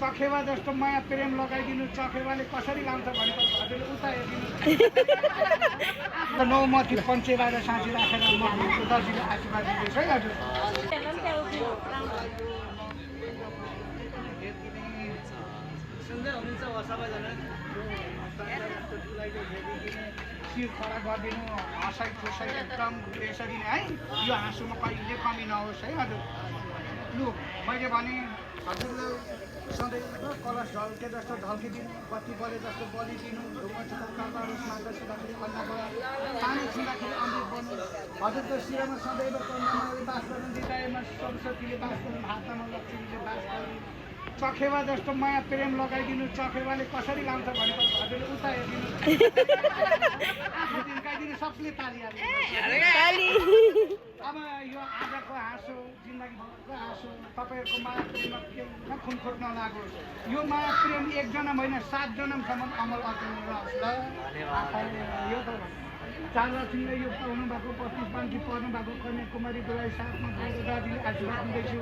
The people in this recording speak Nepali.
चखेवा जस्तो माया प्रेम लगाइदिनु चखेवाले कसरी लान्छ भनेर हजुरले उता हेरिदिनु नौमती पञ्चेबार साँची राखेर म दर्जीले आशीर्वाद दिँदैछ है हजुर सुन्दै हुनुहुन्छ सबैजना शिर खडा गरिदिनु हँसाइ खुसाइ एकदम यसरी नै है यो हाँसुमा कहिले कमी नहोस् है हजुर लु मैले भने हजुरले सधैँ कलश झल्के जस्तो झल्किदिनु बत्ती बले जस्तो बलिदिनु ढुङ्गाहरू माग्दा छुँदाखेरि अन्नबाट पानी छुँदाखेरि अमृत बन्नु हजुरको शिरमा सदैव कन्यामाले बास गर्नु हृदयमा सरस्वतीले बास गर्नु हातमा लक्ष्मीले बास गर्नु चखेवा जस्तो माया प्रेम लगाइदिनु चखेवाले कसरी लान्छ भनेर हजुरले उता हेरिदिनु आफ्नो हिर्काइदिनु सबले ताली अब यो आजको हाँसो जिन्दगीभरको हाँसो तपाईँहरूको माया प्रेममा केही खुन खोट नलागोस् यो माया प्रेम एकजना होइन 7 जन्मसम्म अमल अचेल रहोस् ल यो त चारलक्ष्मीले यो पाउनु भएको 25 बान्की पर्नु भएको कन्याकुमारी गोलाई साथमा दाजुले आशीर्वाद दिँदैछु